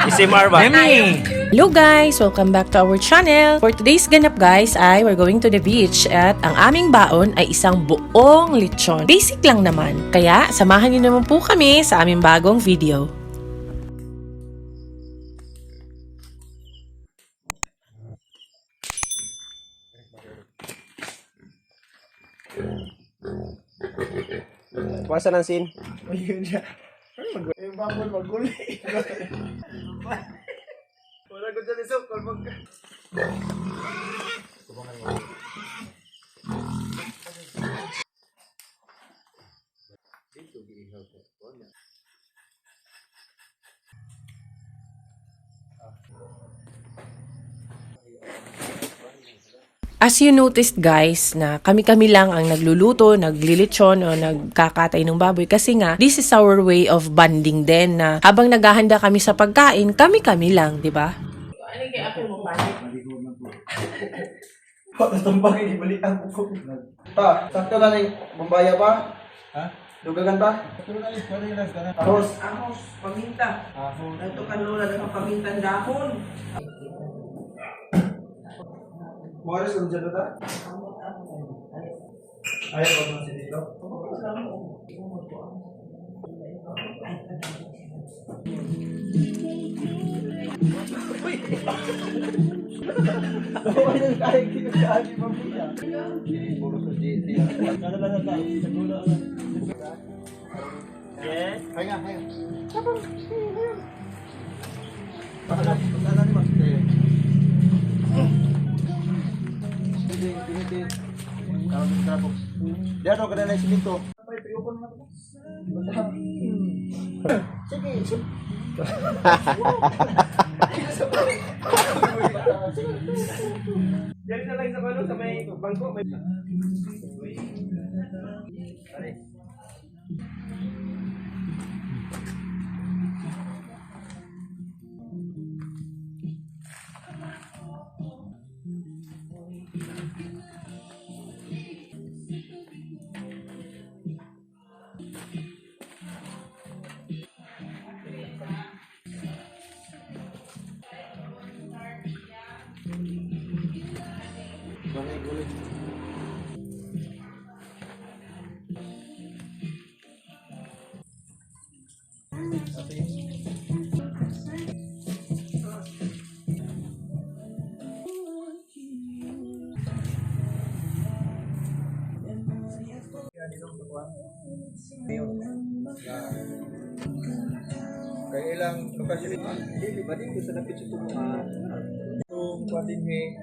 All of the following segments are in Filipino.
Isimar ba? Hello guys! Welcome back to our channel. For today's ganap guys ay we're going to the beach at ang aming baon ay isang buong lechon. Basic lang naman. Kaya samahan niyo naman po kami sa aming bagong video. Kuwasa ng sin. Ayun siya. Yung babol maguli. Wala ko dyan isok. Kalbag ka. As you noticed guys na kami-kami lang ang nagluluto, naglilitsyon o nagkakatay ng baboy kasi nga this is our way of bonding din na habang naghahanda kami sa pagkain, kami-kami lang, di ba? Ano kaya ako mo ba? Natumbang ibalik ang buko. Pa, sakto na ng bambaya pa? Ha? Dugagan pa? Ahos. Ahos, paminta. Ito kan lola ng pamintang dahon. Morris, kung dyan na ta? Ayaw pa naman si dito? Yes. Kaya nga. Diyan ako kada na siminto. Sige. Diyan na lang sa ano sa may bangko. Kaya ilang lokasyon ito, hindi ba dito sa napit ito mga itong patinhe.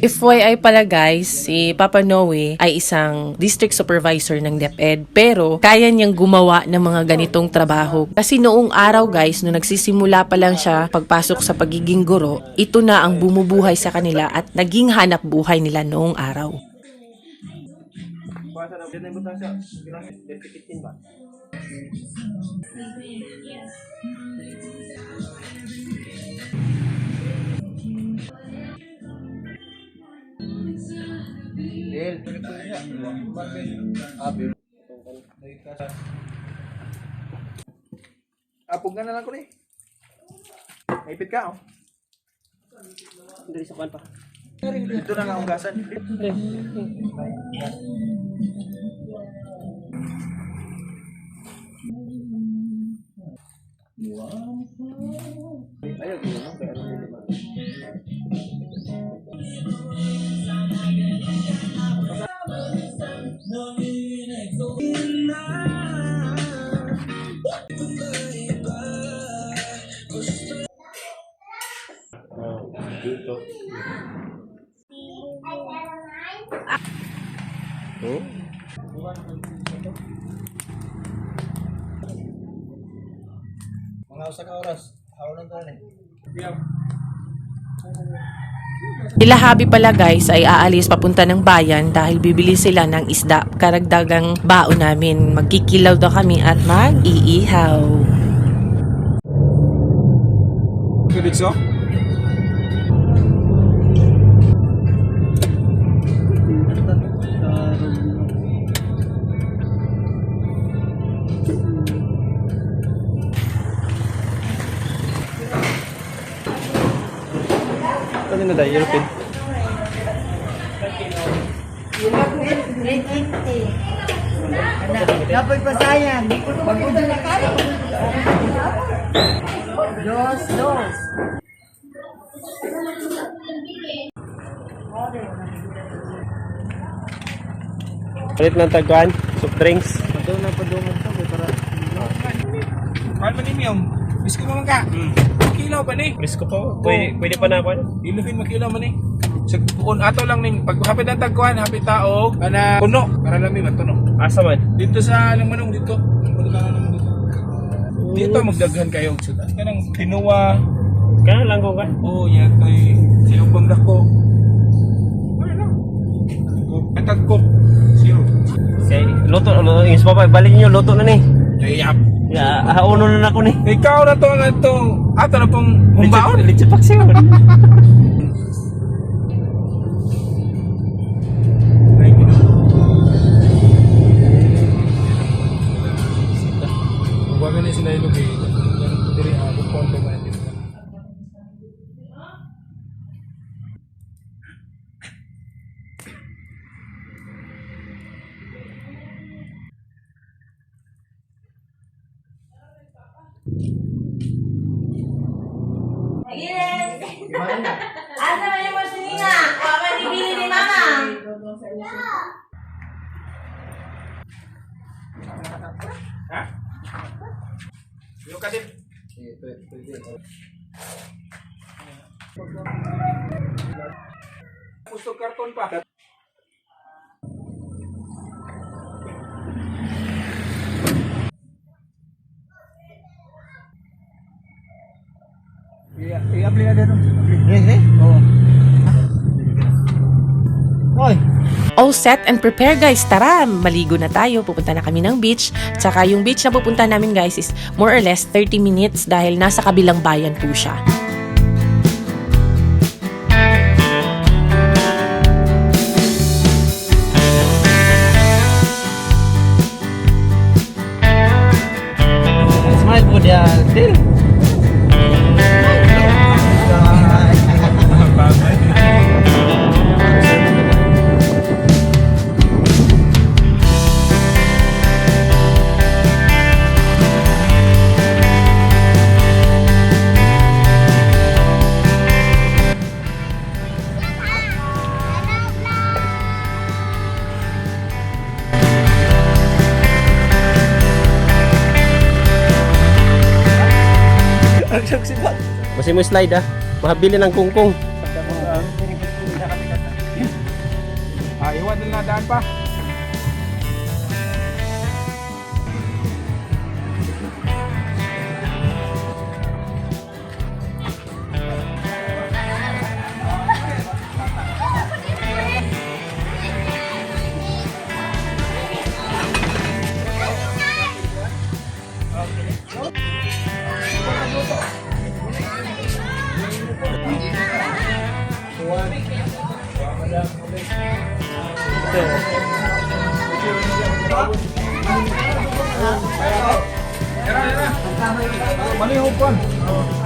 FYI pala guys, si Papa Noe ay isang district supervisor ng DepEd pero kaya niyang gumawa ng mga ganitong trabaho. Kasi noong araw guys, nung nagsisimula pa lang siya pagpasok sa pagiging guro, ito na ang bumubuhay sa kanila at naging hanap buhay nila noong araw. Basta na din mo siya, bilang 15 ba? Del, apog na lang ko ni. Naipit ka, oh. Dari sa pan pa. Dito na nga ugasan. Ayaw, gano'n. Kaya ano dito ba? Dito. Mga usa ka oras. Hawanan ka ni. Sila Habi pala guys ay aalis papunta ng bayan dahil bibili sila ng isda. Karagdagang baon namin. Magkikilaw daw kami at mag-iihaw. Dito? Ano na dahil? Europin. Dapat pasayan. Magpunta na kayo. Dos. Palit ng tagwan, soft drinks. Mahal pa ni Miyong. Miss ko mga ka. Makilaw ba ni? Miss ko po. Pwede pa na ako. Iluhin makilaw man ni. Sa buon ato lang ning pag hapit ang tagkuhan, hapit tao kana puno para lami matuno. Asa man? Dito sa lang manong dito. Dito magdaghan kayo. So kanang tinuwa. Kaya lang ko ka. Oh, yan kay sinubang dako. Ano? Ang tagkop. Zero. Okay, luto. Yung papa, balik niyo, luto na ni. Yap. Ya, hauno na ako ni. Ikaw na to nga to. Ato na pong humbaon. Legit paksiyon. Huwag na sila ilugay. Diri ako konto ba dito. Asa man yung masinina? Huwag man ibili ni mama. Ha? Yung ka din. Gusto karton pa. I-apply na dito. Really? Oo. Hoy. All set and prepare guys, tara, maligo na tayo, pupunta na kami ng beach. Tsaka yung beach na pupunta namin guys is more or less 30 minutes dahil nasa kabilang bayan po siya. Smile po dia. Dil. Masih mo slide ah. Mahabili ng kungkong. Iwan na daan pa.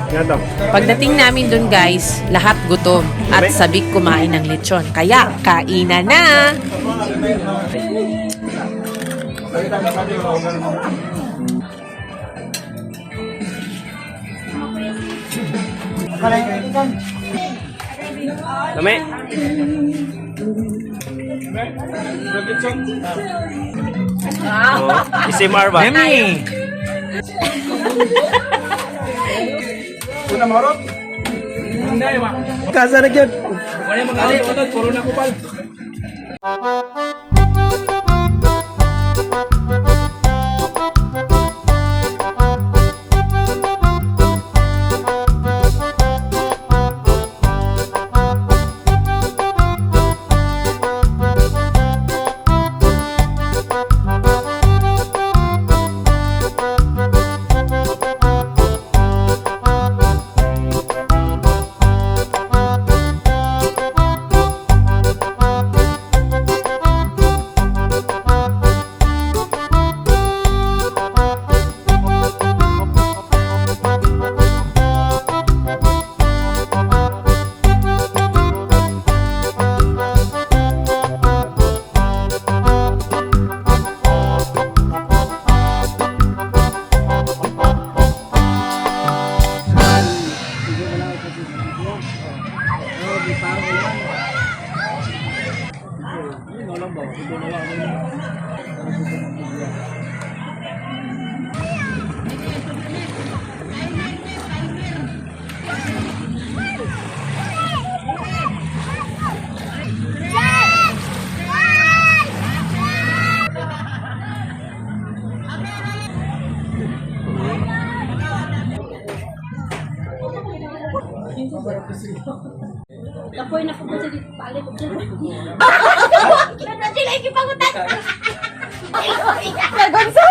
Nga daw. Pagdating namin dun guys, lahat gutom at sabik kumain ng lechon. Kaya, kainan na! Dami. Oh, SMR ba? Una marot. Hindi ma. Kasa na gyud. Wala mga puro na kupal. Kapoy na po sa dito palit. Ano sila ikipangutan? Nagonsa?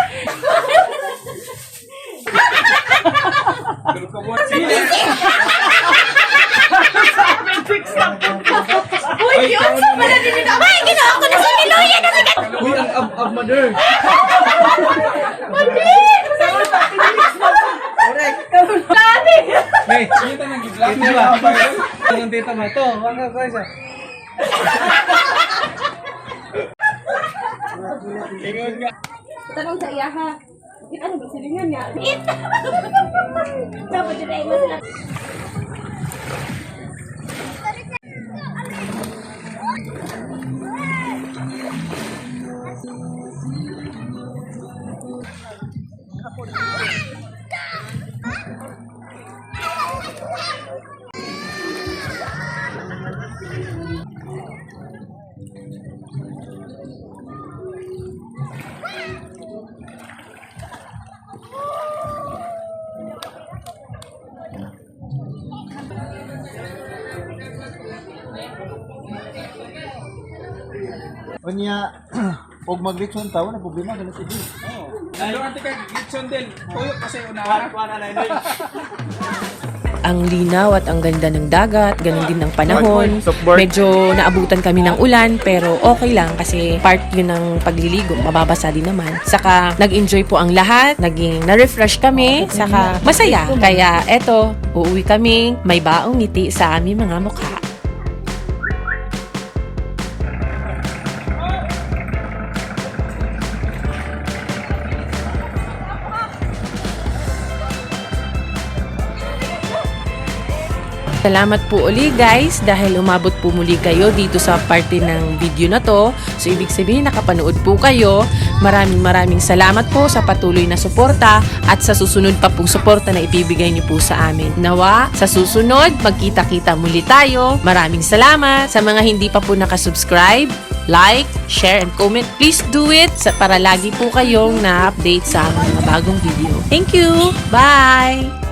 Uy, yun sa pala din ito. Ay, ginawa ko na sa Miloya na sikat! Uy, ang ab mother. Hey, kita nang giblang. Hindi ba? Ang tita mo to. Wala ko isa. Tanong sa iya ha. Ano ba silingan niya? Dapat yun ay mas na. Unya, pag mag-reaction tao, na problema ka na si Bill. Lalo ante ka Gibson din. Tuyo kasi una. Ang linaw at ang ganda ng dagat, ganun din ng panahon. Medyo naabutan kami ng ulan, pero okay lang kasi part yun ng pagliligo, mababasa din naman. Saka nag-enjoy po ang lahat, naging na-refresh kami, saka masaya. Kaya eto, uuwi kami, may baong ngiti sa aming mga mukha. Salamat po uli guys dahil umabot po muli kayo dito sa parte ng video na to. So ibig sabihin nakapanood po kayo. Maraming salamat po sa patuloy na suporta at sa susunod pa pong suporta na ibibigay niyo po sa amin. Nawa, sa susunod, magkita-kita muli tayo. Maraming salamat sa mga hindi pa po nakasubscribe. Like, share, and comment. Please do it para lagi po kayong na-update sa mga bagong video. Thank you! Bye!